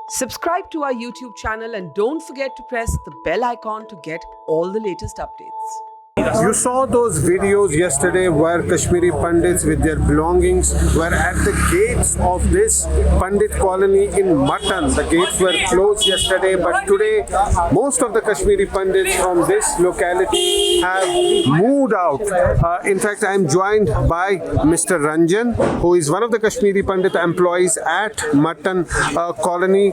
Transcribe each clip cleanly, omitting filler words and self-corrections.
Subscribe to our YouTube channel and don't forget to press the bell icon to get all the latest updates. You saw those videos yesterday where Kashmiri Pandits with their belongings were at the gates of this Pandit colony in Mutton. The gates were closed yesterday, but today most of the Kashmiri Pandits from this locality have moved out. In fact, I am joined by Mr. Ranjan, who is one of the Kashmiri Pandit employees at Mutton colony.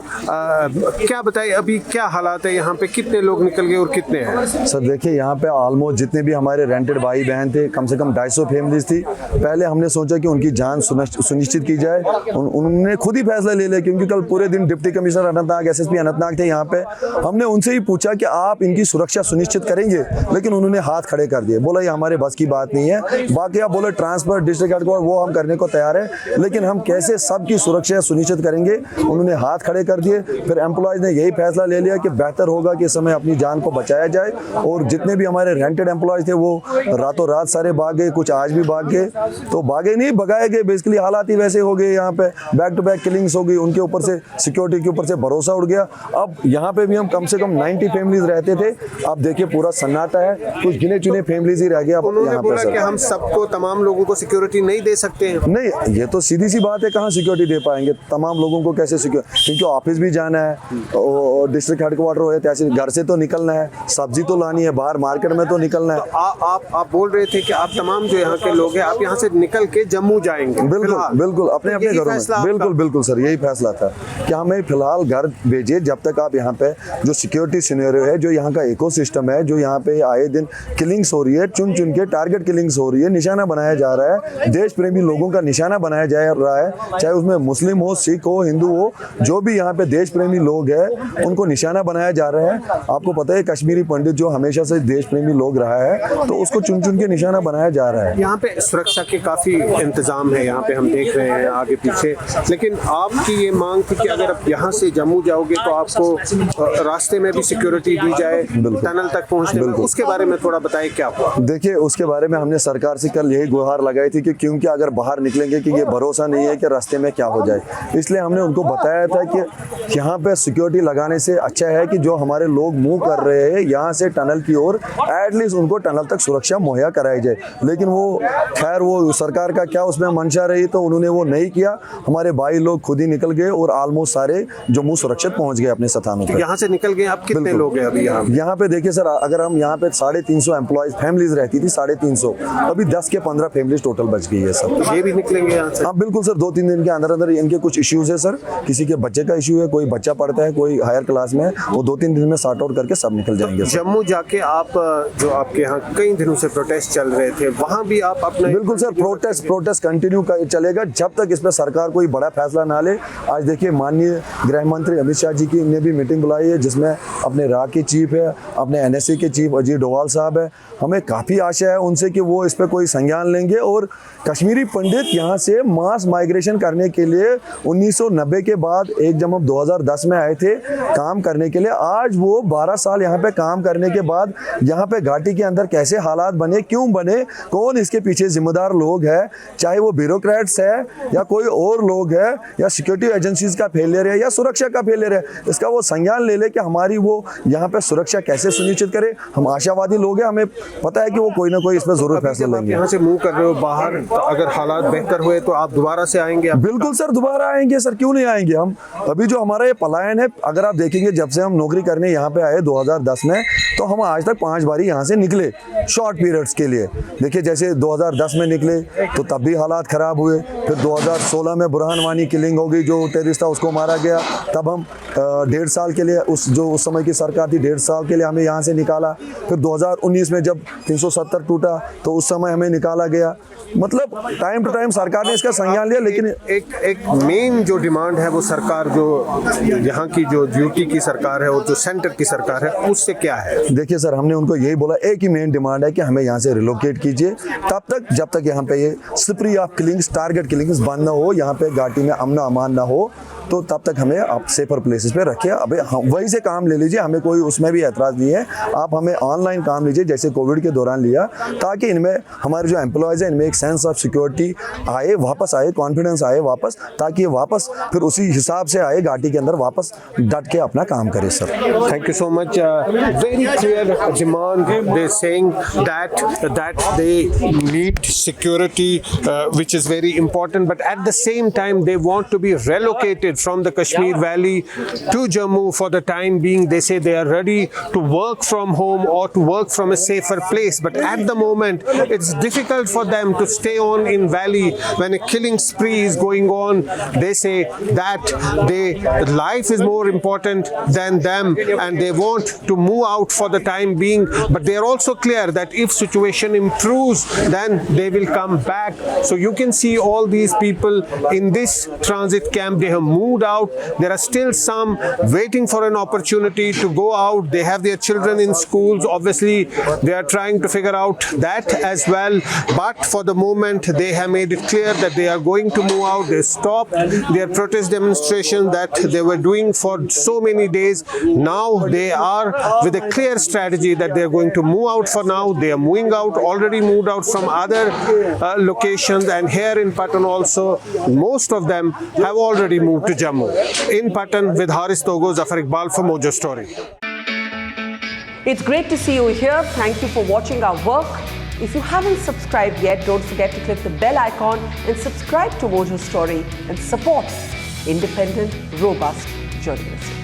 क्या बताइए अभी क्या हालात है यहाँ पे, कितने लोग निकल गए और कितने हैं? सर देखिए यहाँ पे ऑलमोस्ट जितने भी हमारे रेंटेड भाई बहन थे कम से कम 250 फैमिलीज थी। पहले हमने सोचा कि उनकी जान सुनिश्चित की जाए। उन्होंने खुद ही फैसला ले लिया, क्योंकि कल पूरे दिन deputy commissioner Anantnag SSP Anantnag थे यहाँ पे। हमने उनसे ही पूछा कि आप इनकी सुरक्षा सुनिश्चित करेंगे, लेकिन उन्होंने हाथ खड़े कर दिए। बोला ये हमारे बस की बात नहीं है। बाकी आप बोले ट्रांसफर डिस्ट्रिक्ट हेडक्वार्टर, वो हम करने को तैयार है, लेकिन हम कैसे सबकी सुरक्षा सुनिश्चित करेंगे, उन्होंने हाथ खड़े कर दिए। फिर एम्प्लॉयज ने यही फैसला ले लिया कि बेहतर होगा कि इस समय अपनी जान को बचाया जाए। और जितने भी हमारे रेंटेड एम्प्लॉयज थे वो रातों रात सारे भाग गए, कुछ आज भी भाग गए। तो भागे नहीं, भगाए गए। बेसिकली हालात ही वैसे हो गए। यहाँ पे बैक टू बैक किलिंग्स हो गई, उनके ऊपर से सिक्योरिटी के ऊपर से भरोसा उड़ गया। अब यहाँ पे भी हम कम से कम 90 फैमिलीज रहते थे, अब देखिए पूरा सन्नाटा है, कुछ गिने चुने फैमिलीज ही रह गए। अब उन्होंने बोला कि हम सबको, तमाम लोगों को सिक्योरिटी नहीं दे सकते हैं। नहीं, ये तो सीधी सी बात है, कहाँ सिक्योरिटी दे पाएंगे तमाम लोगों को, कैसे सिक्योर, क्योंकि ऑफिस भी जाना है और डिस्ट्रिक्ट हेडक्वार्टर हो, तहसील, घर से तो निकलना है, सब्जी तो लानी है, बाहर मार्केट में तो निकलना है। आप बोल रहे थे कि आप तमाम जो यहाँ के लोग हैं, आप यहाँ से निकल के जम्मू जाएंगे। बिल्कुल अपने अपने घरों में। बिल्कुल सर, यही फैसला था कि हमें फिलहाल घर भेजिए जब तक आप यहाँ पे जो सिक्योरिटी सिनेरियो है, जो यहाँ का इकोसिस्टम है, जो यहाँ पे आए दिन किलिंग्स हो रही है, चुन चुन के टारगेट किलिंग्स हो रही है, निशाना बनाया जा रहा है, देश प्रेमी लोगों का निशाना बनाया जा रहा है, चाहे उसमें मुस्लिम हो, सिख हो, हिंदू हो, जो भी यहाँ पे देश प्रेमी लोग हैं उनको निशाना बनाया जा रहा है। आपको पता है कश्मीरी पंडित जो हमेशा से देश प्रेमी लोग रहा है, तो उसको चुन चुन के निशाना बनाया जा रहा है। यहाँ पे सुरक्षा के काफी इंतजाम है, यहाँ पे हम देख रहे हैं आगे पीछे। लेकिन आपकी ये मांग थी कि अगर आप यहाँ से जम्मू जाओगे तो आपको रास्ते में भी सिक्योरिटी दी जाए टनल तक पहुँचने में, उसके बारे में थोड़ा बताइए क्या हुआ? देखिए उसके बारे में हमने सरकार से कल यही गुहार लगाई थी कि क्योंकि अगर बाहर निकलेंगे कि ये भरोसा नहीं है कि रास्ते में क्या हो जाए, इसलिए हमने उनको बताया था कि यहाँ पे सिक्योरिटी लगाने से अच्छा है कि जो हमारे लोग मूव कर रहे हैं यहाँ से टनल की ओर, एटलीस्ट उनको टनल तक सुरक्षा मुहैया कराई जाए। लेकिन वो खैर वो सरकार का क्या उसमें मंशा रही, तो उन्होंने वो नहीं किया। हमारे भाई लोग खुद ही निकल गए और ऑलमोस्ट सारे जम्मू सुरक्षित पहुंच गए अपने स्थानों पर। यहाँ से निकल गए। आप कितने लोग हैं अभी यहाँ पे? देखिए सर, अगर हम यहाँ पे 350 एम्प्लॉयज फैमिलीज रहती थी, 350, अभी 10 के 15 फैमिलीज टोटल बच गई है सर। ये भी निकलेंगे यहाँ से? हाँ बिल्कुल सर, 2-3 दिन के अंदर अंदर इनके कुछ इश्यूज है सर, किसी के बच्चे का इशू है, कोई बच्चा पढ़ता है, कोई हायर क्लास में, वो 2-3 दिन में सॉर्ट आउट करके सब निकल जाएंगे। जम्मू जाके आप जो आपके यहाँ कई दिनों से प्रोटेस्ट चल रहे थे, वहाँ भी आप अपने? बिल्कुल सर, प्रोटेस्ट कंटिन्यू चलेगा जब तक इस पर सरकार कोई बड़ा फैसला ना ले। आज देखिए माननीय गृह मंत्री अमित शाह जी की ने भी मीटिंग बुलाई है, जिसमें अपने राह के चीफ है, अपने एनएससी के चीफ अजीत डोवाल साहब है। हमें काफ़ी आशा है उनसे कि वो इस पर कोई संज्ञान लेंगे और कश्मीरी पंडित यहाँ से मास माइग्रेशन करने के लिए 1990 के बाद एक जब हम 2010 में आए थे काम करने के लिए, आज वो 12 साल यहाँ पे काम करने के बाद यहाँ पे घाटी के अंदर कैसे हालात बने, क्यों बने, कौन इसके पीछे जिम्मेदार लोग हैं, चाहे वो ब्यूरोक्रेट्स है या कोई और लोग है या सिक्योरिटी एजेंसीज का फेलियर है या सुरक्षा का फेलियर है, इसका वो संज्ञान ले ले कि हमारी वो यहाँ पे सुरक्षा कैसे सुनिश्चित करे। हम आशावादी लोग हैं, हमें पता है कि वो कोई ना कोई इस पर जरूर फैसला लेंगे। यहाँ से मूव कर रहे हो बाहर, तो अगर हालात बेहतर हुए तो आप दोबारा से आएंगे? बिल्कुल सर, दोबारा आएंगे सर, क्यों नहीं आएंगे हम। अभी जो हमारा ये पलायन है, अगर आप देखेंगे जब से हम नौकरी करने यहाँ पे आए 2010 में, तो हम आज तक 5 बारी यहाँ से निकले शॉर्ट पीरियड्स के लिए। देखिए जैसे 2010 में निकले तो तब भी हालात ख़राब हुए, फिर 2016 में बुरहान वानी किलिंग हो गई, जो टेररिस्ट था उसको मारा गया, तब हम 1.5 साल के लिए उस समय की सरकार थी, 1.5 साल के लिए हमें यहाँ से निकाला। फिर 2019 में जब 370 टूटा तो उस समय हमें निकाला गया। मतलब टाइम टू टाइम सरकार ने इसका संज्ञान लिया। लेकिन एक मेन जो डिमांड है वो सरकार, जो यहाँ की जो ड्यूटी की सरकार है और जो सेंटर की सरकार है, उससे क्या है? देखिए सर, हमने उनको यही बोला, एक ही मेन डिमांड है कि हमें यहाँ से रिलोकेट कीजिए तब तक जब तक यहाँ पे ये स्प्री ऑफ किलिंग्स, टारगेट किलिंग्स बंद ना हो, यहाँ पे घाटी में अमन अमान ना हो। तो तब तक हमें आप सेफर प्लेसेस पे रखिए। अभी वहीं से काम ले लीजिए, हमें कोई उसमें भी एतराज़ नहीं है। आप हमें ऑनलाइन काम लीजिए जैसे कोविड के दौरान लिया, ताकि इनमें हमारे जो एम्प्लॉयज़ हैं इनमें एक सेंस ऑफ सिक्योरिटी आए, वापस आए, कॉन्फिडेंस आए वापस, ताकि ये वापस फिर उसी हिसाब से आए घाटी के अंदर, वापस डट के अपना काम करे sir. Thank you so much. Very clear demand. They're saying that they need security, which is very important. But at the same time, they want to be relocated from the Kashmir Valley to Jammu for the time being. They say they are ready to work from home or to work from a safer place. But at the moment, it's difficult for them to stay on in Valley when a killing spree is going on. They say that life is more important than them, and they want to move out for the time being. But they are also clear that if situation improves, then they will come back. So you can see all these people in this transit camp, they have moved out. There are still some waiting for an opportunity to go out. They have their children in schools. Obviously they are trying to figure out that as well, but for the moment they have made it clear that they are going to move out. They stopped their protest demonstration that they were doing for so many days. Now they are with a clear strategy that they are going to move out for now. They are moving out, already moved out from other locations, and here in Patan also most of them have already moved to Jammu. In Patan with Haris Togo, Zafar Iqbal for Mojo Story. It's great to see you here. Thank you for watching our work. If you haven't subscribed yet, don't forget to click the bell icon and subscribe to Mojo Story and support independent, robust journalism.